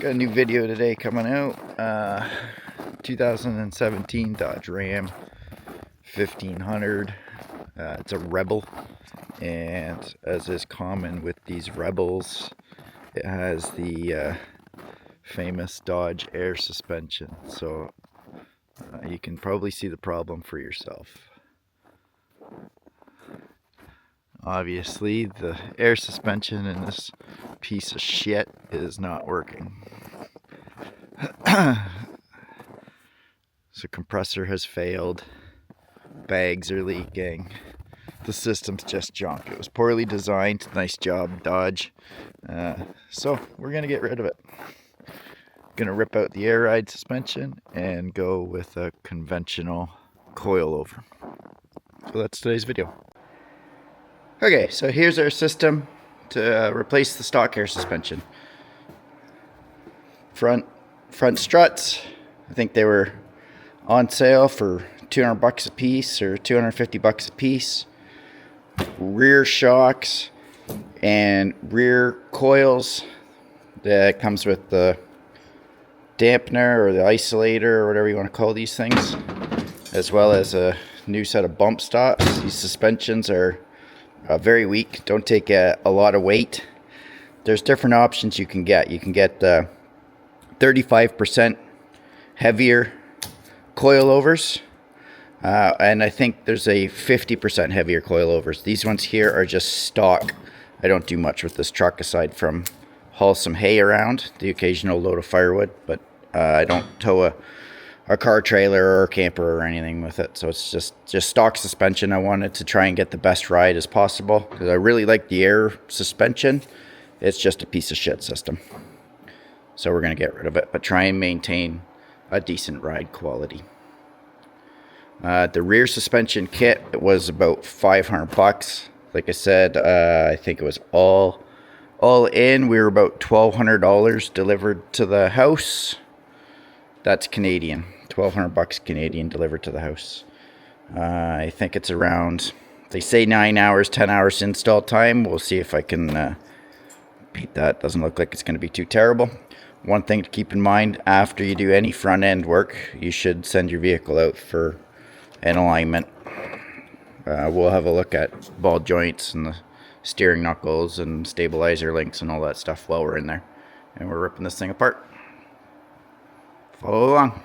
Got a new video today coming out. 2017 Dodge Ram 1500. It's a Rebel, and as is common with these Rebels, it has the famous Dodge air suspension. So you can probably see the problem for yourself. Obviously, the air suspension in this piece of shit is not working. So compressor has failed, bags are leaking, the system's just junk. It was poorly designed. Nice job, Dodge. So we're gonna get rid of it. Gonna rip out the air ride suspension and go with a conventional coilover. So that's today's video. Okay, so here's our system to replace the stock air suspension. Front struts, I think they were on sale for $200 a piece or $250 a piece. Rear shocks and rear coils that comes with the dampener or the isolator or whatever you want to call these things, as well as a new set of bump stops. These suspensions are very weak, don't take a lot of weight. There's different options you can get. You can get 35% heavier coilovers, and I think there's a 50% heavier coilovers. These ones here are just stock. I don't do much with this truck aside from haul some hay around, the occasional load of firewood, but I don't tow a car trailer or a camper or anything with it. So it's just stock suspension. I wanted to try and get the best ride as possible because I really like the air suspension. It's just a piece of shit system. So we're going to get rid of it, but try and maintain a decent ride quality. The rear suspension kit, it was about $500. Like I said, I think it was all in. We were about $1,200 delivered to the house. That's Canadian. $1,200 Canadian delivered to the house. I think it's around, they say 9 hours, 10 hours install time. We'll see if I can beat that. Doesn't look like it's going to be too terrible. One thing to keep in mind, after you do any front end work, you should send your vehicle out for an alignment. We'll have a look at ball joints and the steering knuckles and stabilizer links and all that stuff while we're in there. And we're ripping this thing apart. Follow along.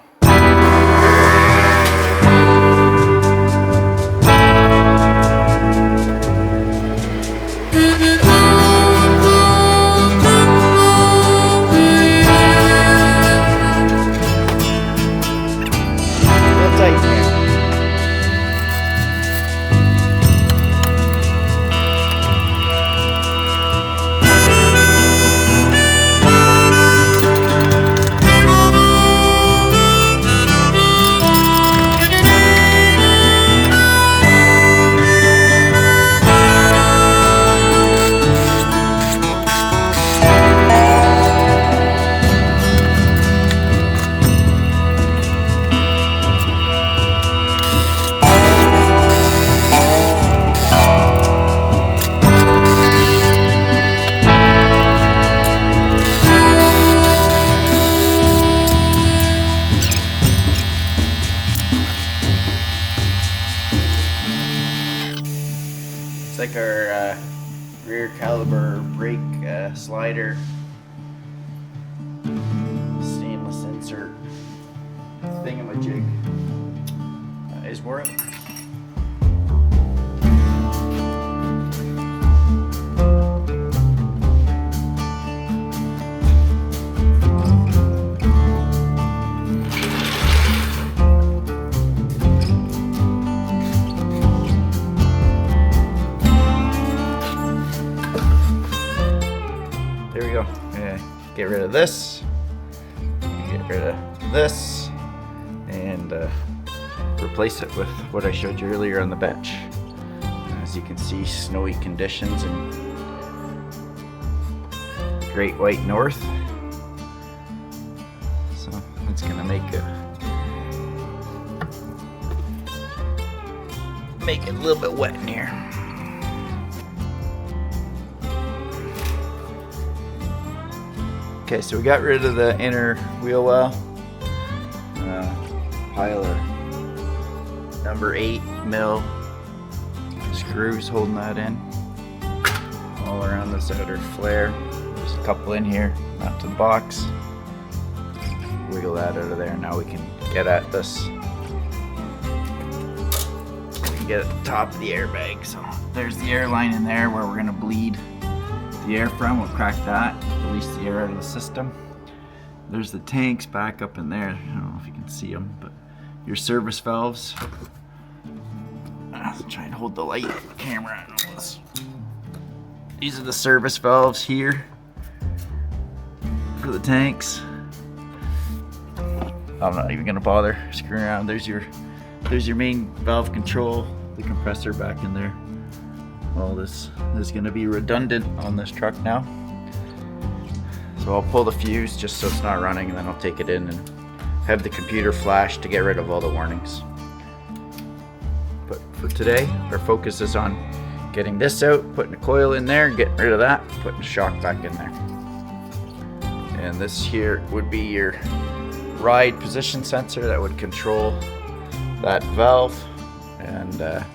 It's like our rear caliper brake slider, stainless insert thingamajig is working. There we go. Get rid of this, get rid of this, and replace it with what I showed you earlier on the bench. As you can see, snowy conditions in Great White North. So it's gonna make it a little bit wet in here. Okay, so we got rid of the inner wheel well. Pile of number 8 mil screws holding that in. All around this outer flare. There's a couple in here, not to the box. Wiggle that out of there. Now we can get at this. We can get at the top of the airbag. So there's the air line in there where we're gonna bleed the air from. We'll crack that, release the air out of the system. There's the tanks back up in there. I don't know if you can see them, but your service valves. I'll try and hold the light camera on this. These are the service valves here for the tanks. I'm not even gonna bother screwing around. There's your main valve control, the compressor back in there. All this is gonna be redundant on this truck now. So I'll pull the fuse just so it's not running, and then I'll take it in and have the computer flash to get rid of all the warnings. But for today, our focus is on getting this out, putting a coil in there, getting rid of that, putting the shock back in there. And this here would be your ride position sensor that would control that valve and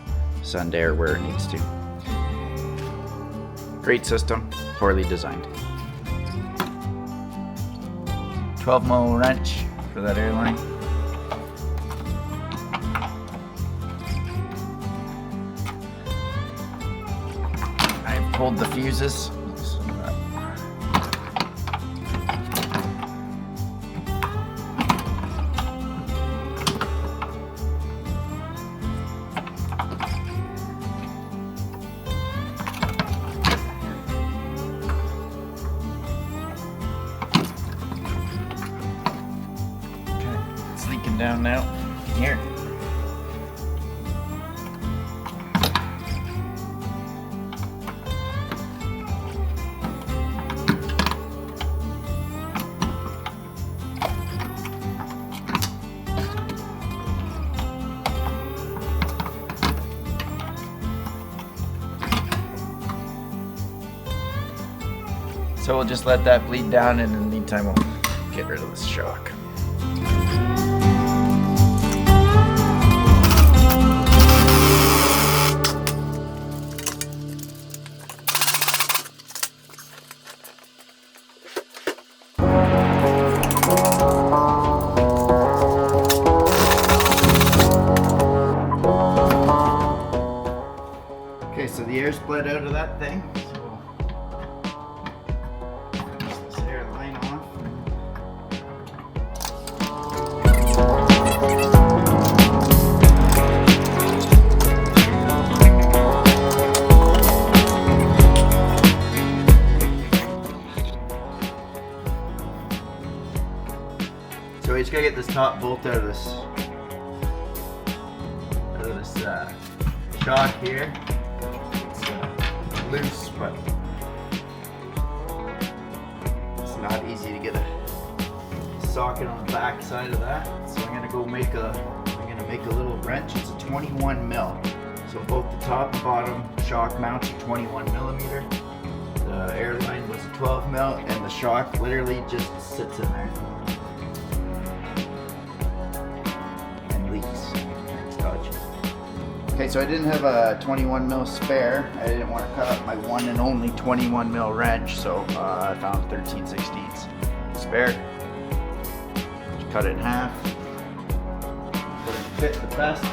send air where it needs to. Great system, poorly designed. 12 mil wrench for that airline. I've pulled the fuses. Down now. Here. So we'll just let that bleed down, and in the meantime we'll get rid of this shock. Okay, so the air's bled out of that thing. So finish this air line off. So we just gotta get this top bolt out of this shock here. Loose, but it's not easy to get a socket on the back side of that. So I'm gonna make a little wrench. It's a 21 mil. So both the top and bottom shock mounts are 21 millimeter. The airline was a 12 mil, and the shock literally just sits in there and leaks. It's dodgy. Okay, so I didn't have a 21 mil spare. I didn't want to cut up my one and only 21 mil wrench, so I found 13/16 spare. Just cut it in half. Doesn't fit the best,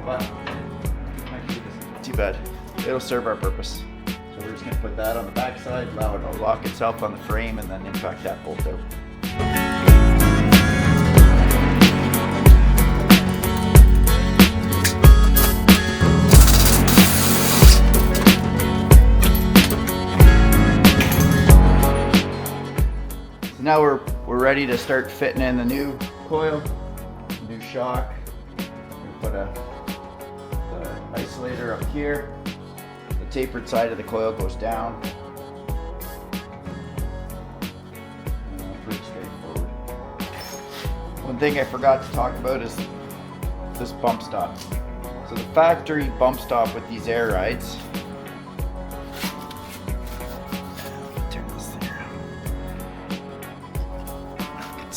but actually isn't too bad. It'll serve our purpose. So we're just gonna put that on the back side, allow it to lock itself on the frame, and then impact that bolt out. Now we're ready to start fitting in the new coil, new shock. We put a isolator up here. The tapered side of the coil goes down. Pretty straightforward. One thing I forgot to talk about is this bump stop. So the factory bump stop with these air rides.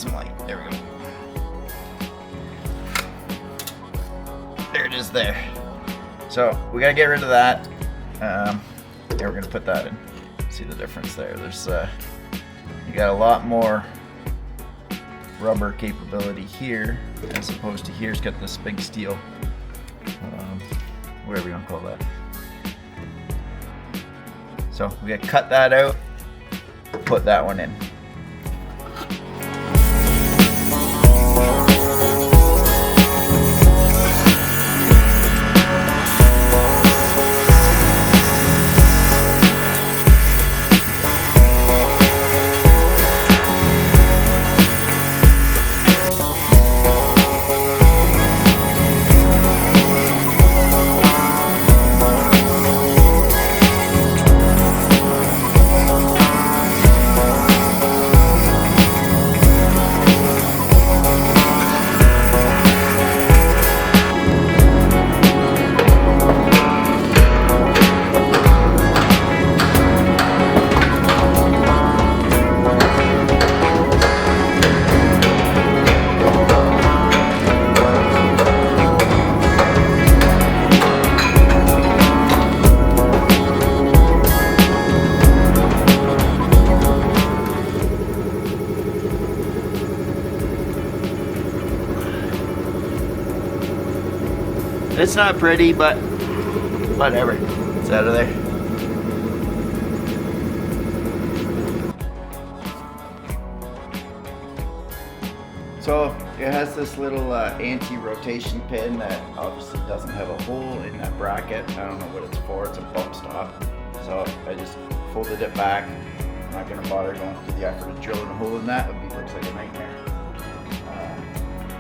some light. There we go. There it is there. So we gotta get rid of that. Yeah, we're gonna put that in. See the difference there. There's you got a lot more rubber capability here as opposed to here. It's got this big steel, whatever you want to call that. So we gotta cut that out, put that one in. It's not pretty, but whatever. It's out of there. So it has this little anti-rotation pin that obviously doesn't have a hole in that bracket. I don't know what it's for. It's a bump stop. So I just folded it back. I'm not going to bother going through the effort of drilling a hole in that. It looks like a nightmare.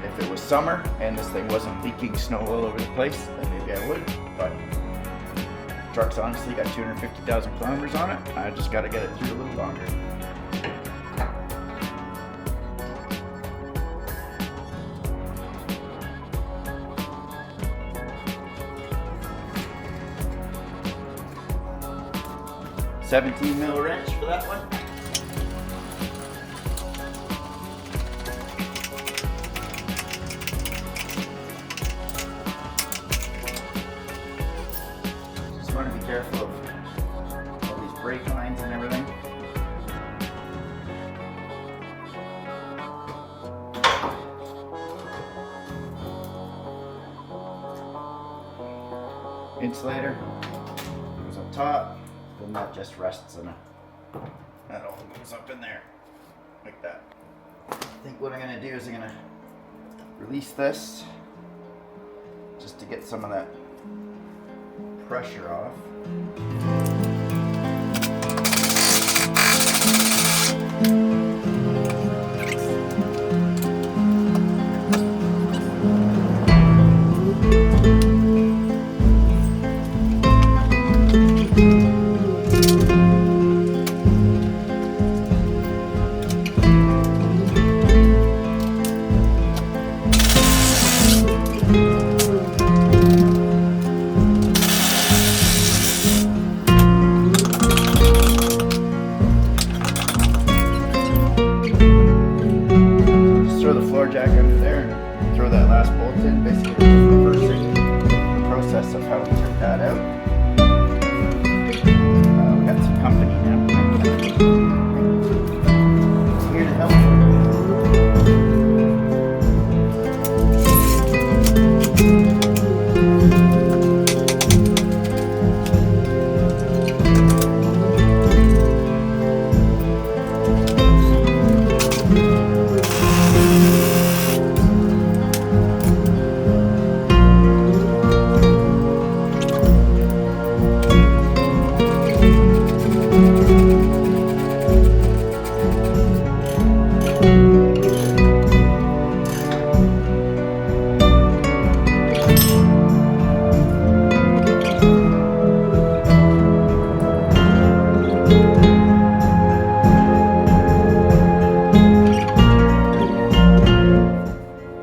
If it was summer and this thing wasn't leaking snow all over the place, then maybe I would. But the truck's honestly got 250,000 kilometers on it. I just got to get it through a little longer. $17mm wrench for that one. Want to be careful of all these brake lines and everything. Insulator goes up top, then that just rests in it. That all goes up in there like that. I think what I'm going to do is I'm going to release this just to get some of that pressure off. Jack under there and throw that last bolt in, basically reversing the process of how we took that out. We got some company now. Here to help.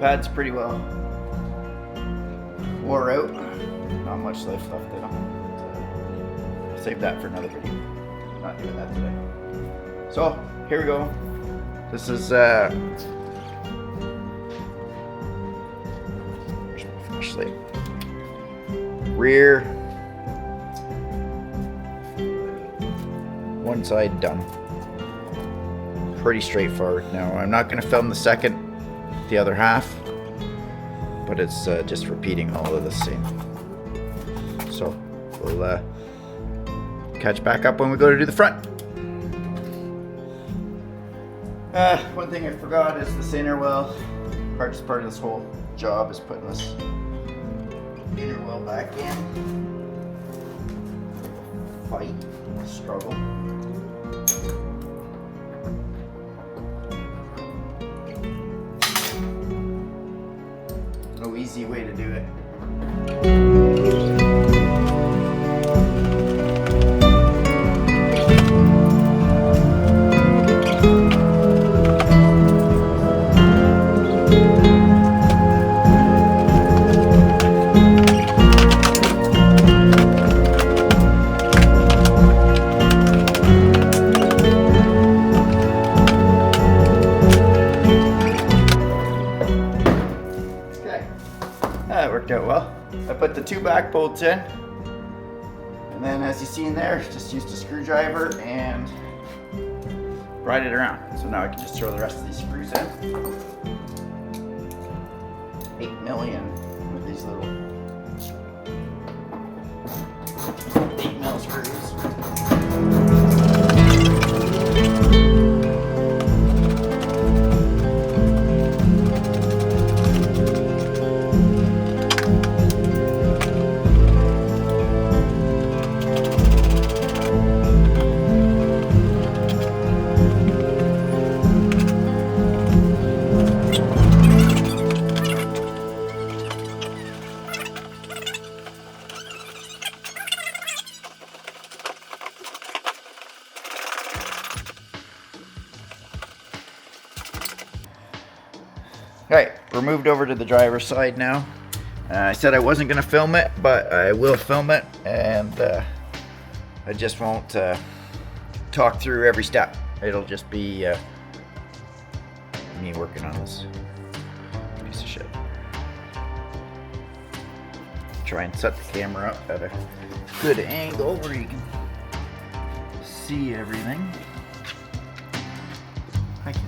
Pad's pretty well wore out. Not much life left in them. Save that for another video. Not doing that today. So here we go. This is plate. Rear, one side done. Pretty straightforward. Now I'm not going to film the other half, but it's just repeating all of the same. So we'll catch back up when we go to do the front. One thing I forgot is this inner well. Hardest part of this whole job is putting this inner well back in. Fight, struggle. No easy way to do it. That worked out well. I put the 2 back bolts in, and then as you see in there, just used a screwdriver and ride it around. So now I can just throw the rest of these screws in. 8 million with these little 8mm screws. Alright, we're moved over to the driver's side now. I said I wasn't going to film it, but I will film it, and I just won't talk through every step. It'll just be me working on this piece of shit. Try and set the camera up at a good angle where you can see everything. Hi, Callie.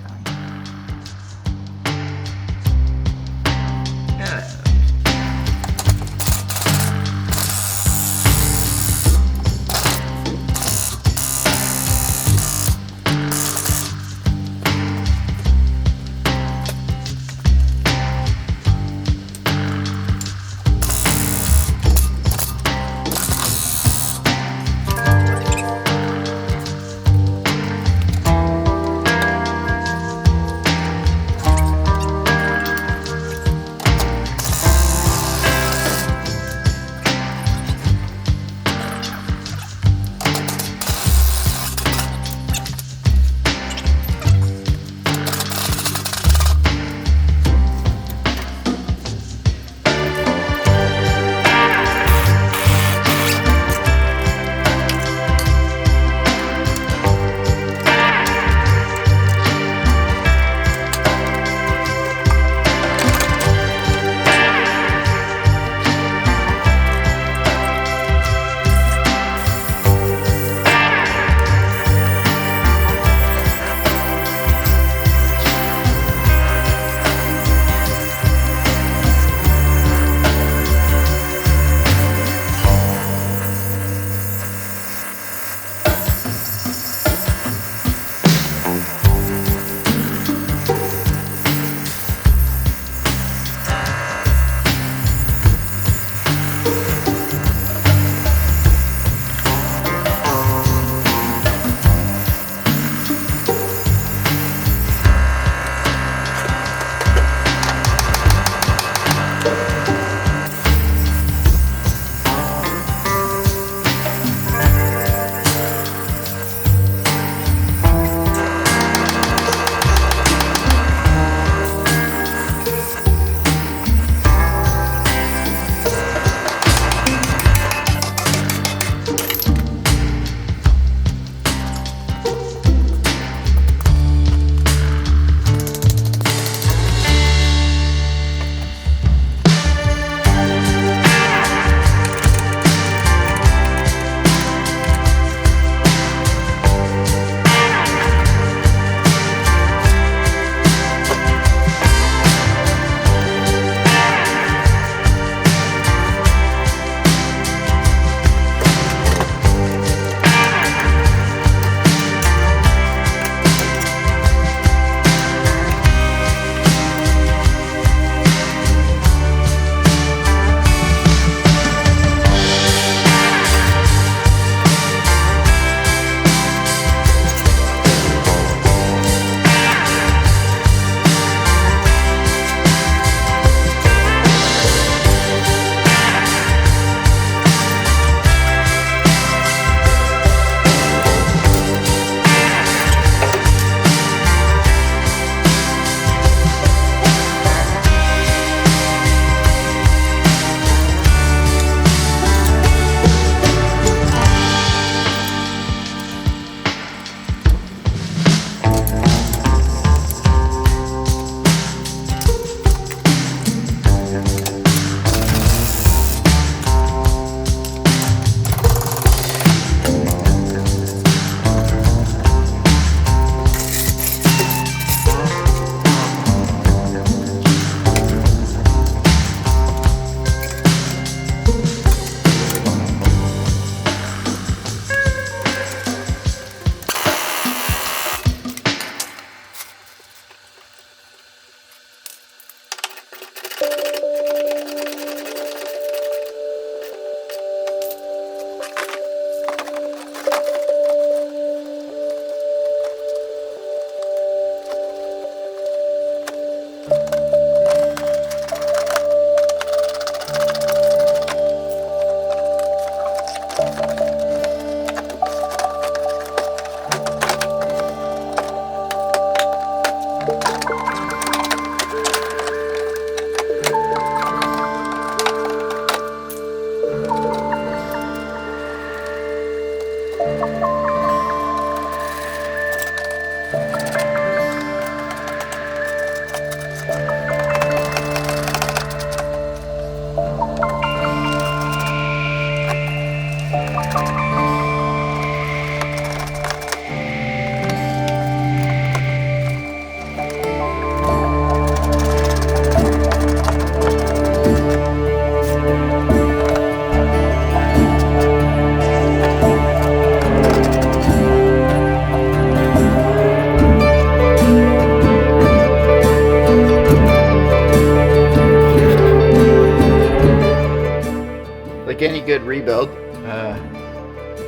good rebuild.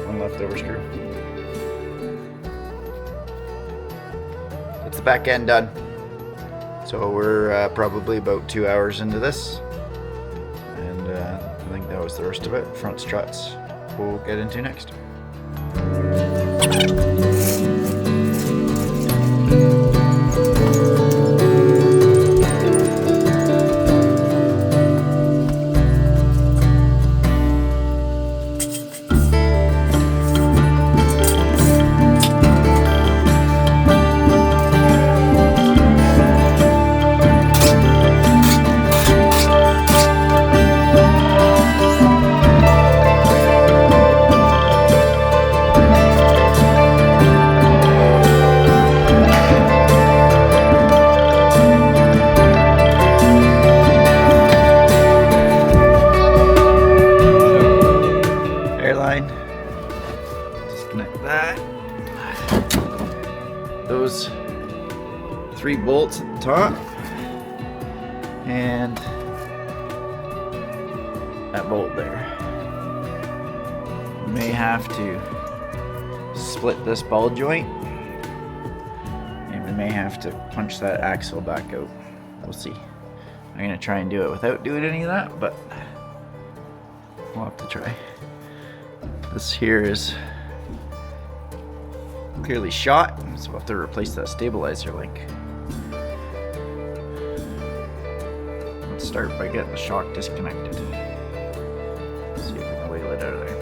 One leftover screw. That's the back end done. So we're probably about 2 hours into this. And I think that was the rest of it. Front struts we'll get into next. Disconnect that. Those 3 bolts at the top and that bolt there. May have to split this ball joint and we may have to punch that axle back out. We'll see. I'm gonna try and do it without doing any of that, but we'll have to try. This here is clearly shot, so we'll have to replace that stabilizer link. Let's start by getting the shock disconnected. See if we can wheel it out of there.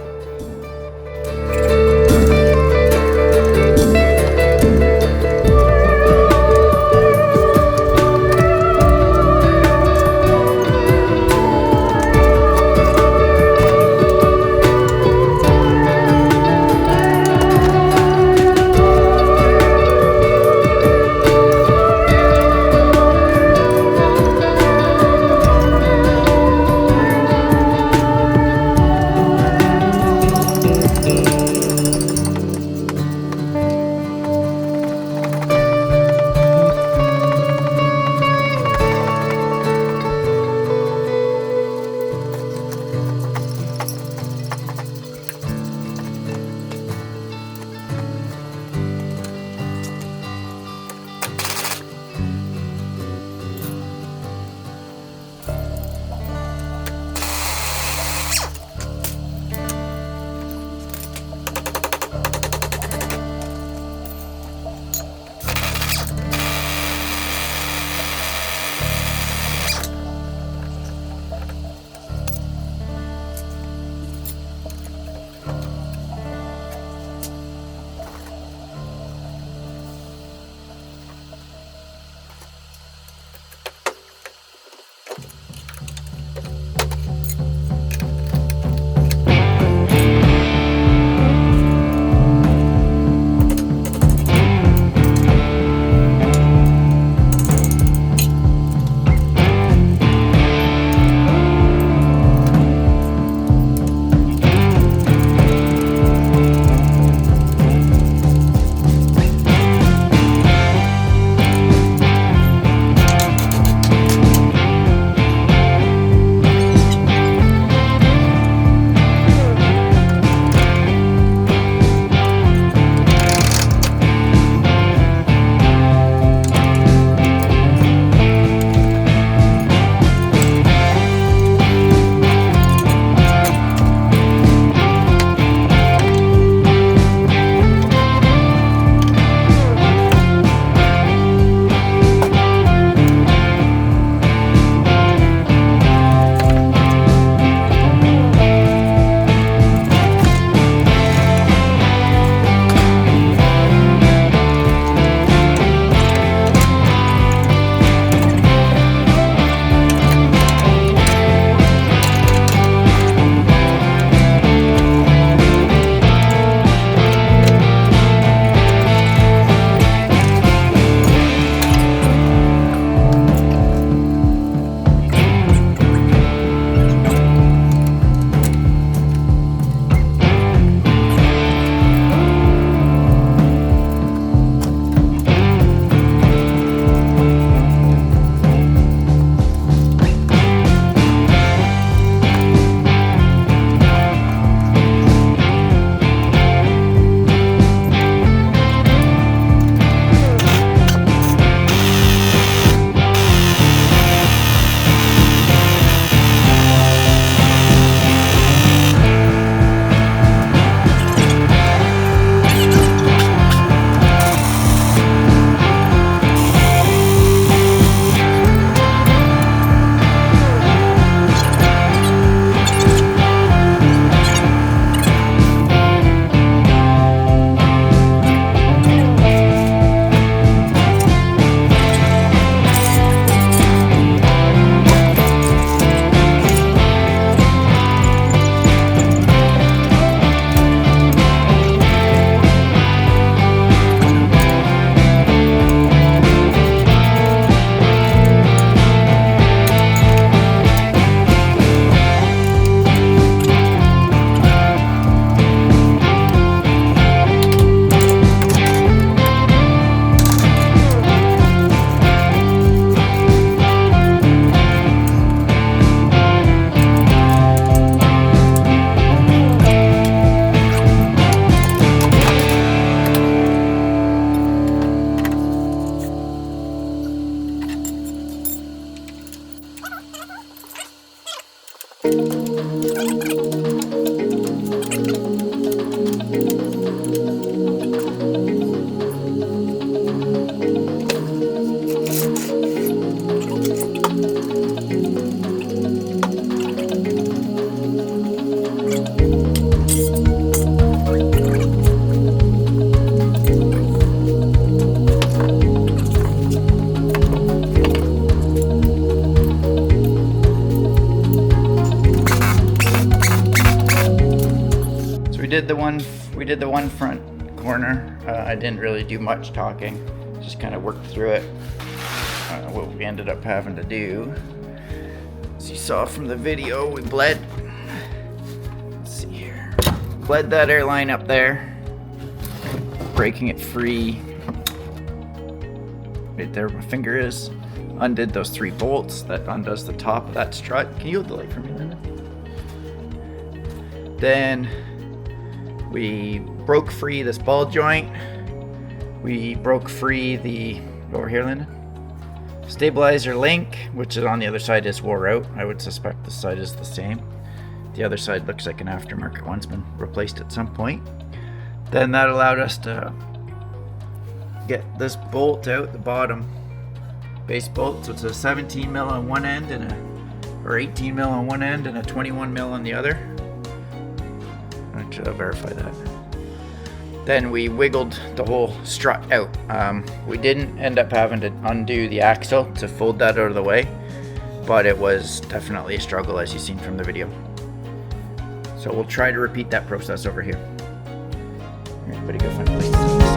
we did the one front corner. I didn't really do much talking, just kind of worked through it. What we ended up having to do, as you saw from the video, we bled. Let's see here. Bled that airline up there, breaking it free. Right there, my finger is. Undid those 3 bolts. That undoes the top of that strut. Can you hold the light for me, Linda? Then we broke free this ball joint. We broke free the, over here, Linda, stabilizer link, which is on the other side, is wore out. I would suspect this side is the same. The other side looks like an aftermarket one's been replaced at some point. Then that allowed us to get this bolt out, the bottom base bolt. So it's a 17 mil on one end or 18 mil on one end and a 21 mil on the other. Actually, I'll verify that. Then we wiggled the whole strut out. We didn't end up having to undo the axle to fold that out of the way, but it was definitely a struggle, as you've seen from the video. So we'll try to repeat that process over here. Everybody go find a place to sit.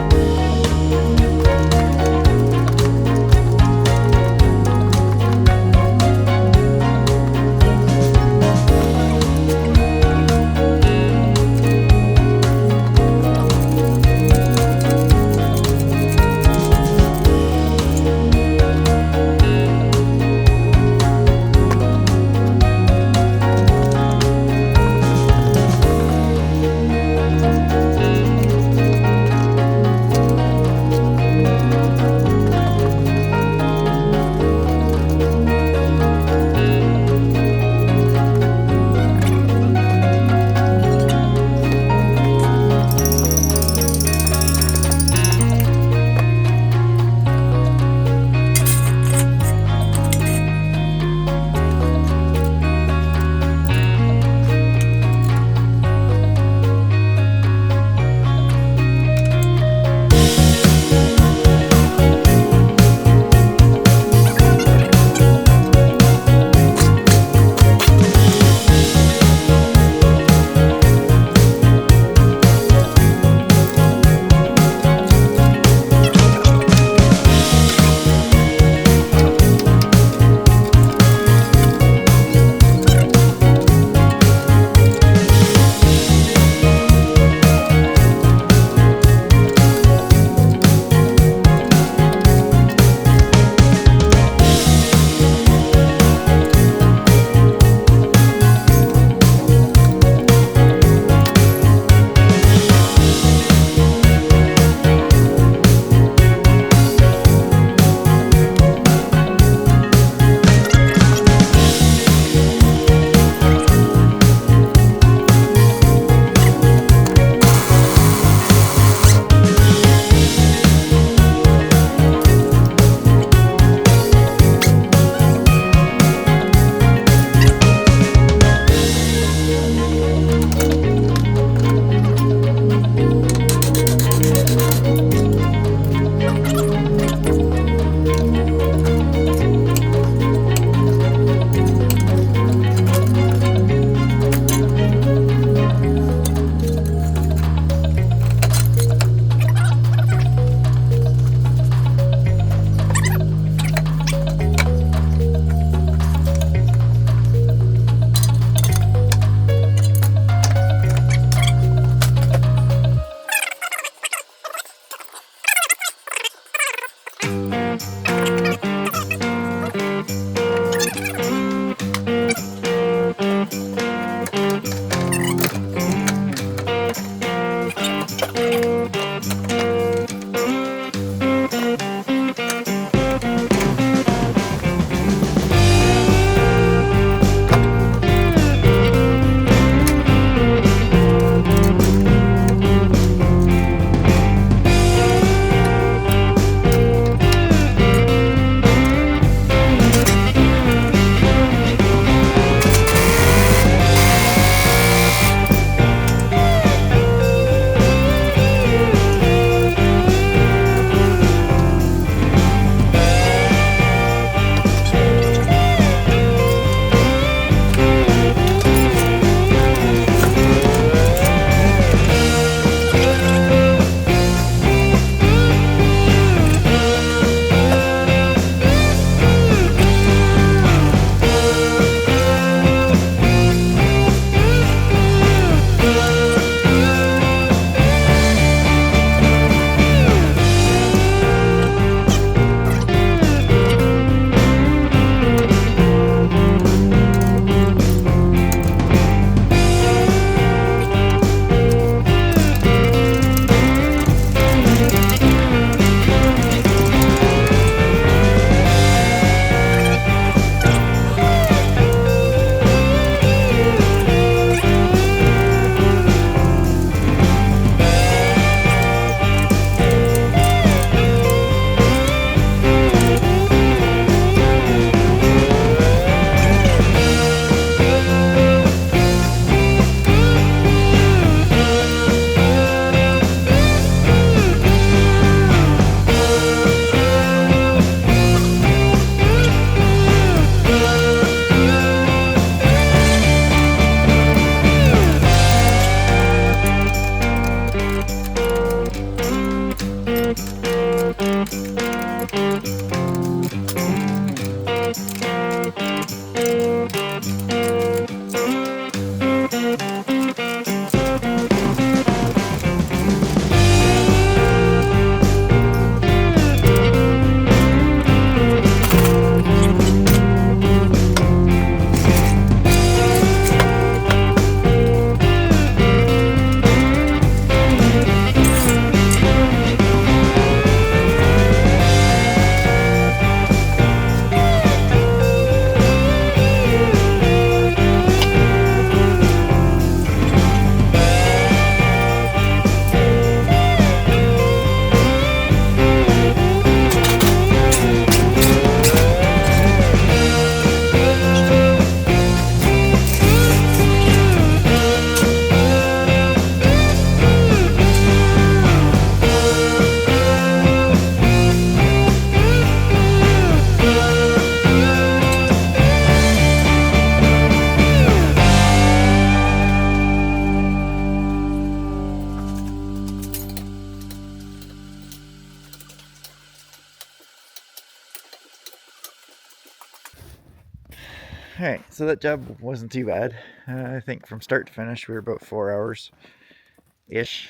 Alright, so that job wasn't too bad. I think from start to finish we were about 4 hours-ish.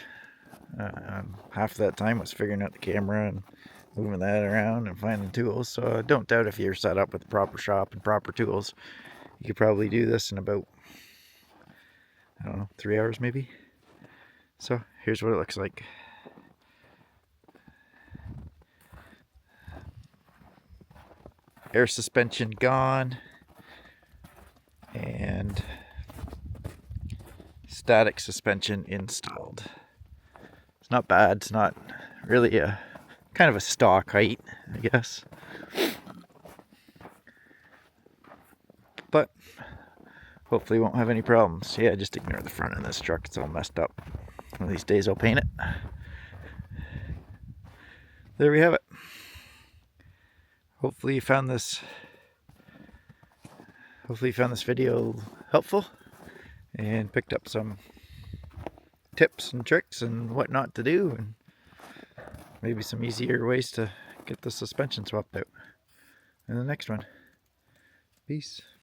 Half of that time was figuring out the camera and moving that around and finding tools. So I don't doubt if you're set up with the proper shop and proper tools, you could probably do this in about, I don't know, 3 hours maybe. So here's what it looks like. Air suspension gone, and static suspension installed. It's not bad. It's not really a kind of a stock height, I guess. But hopefully won't have any problems. Yeah, just ignore the front of this truck. It's all messed up. One of these days I'll paint it. There we have it. Hopefully you found this video helpful and picked up some tips and tricks and what not to do, and maybe some easier ways to get the suspension swapped out in the next one. Peace.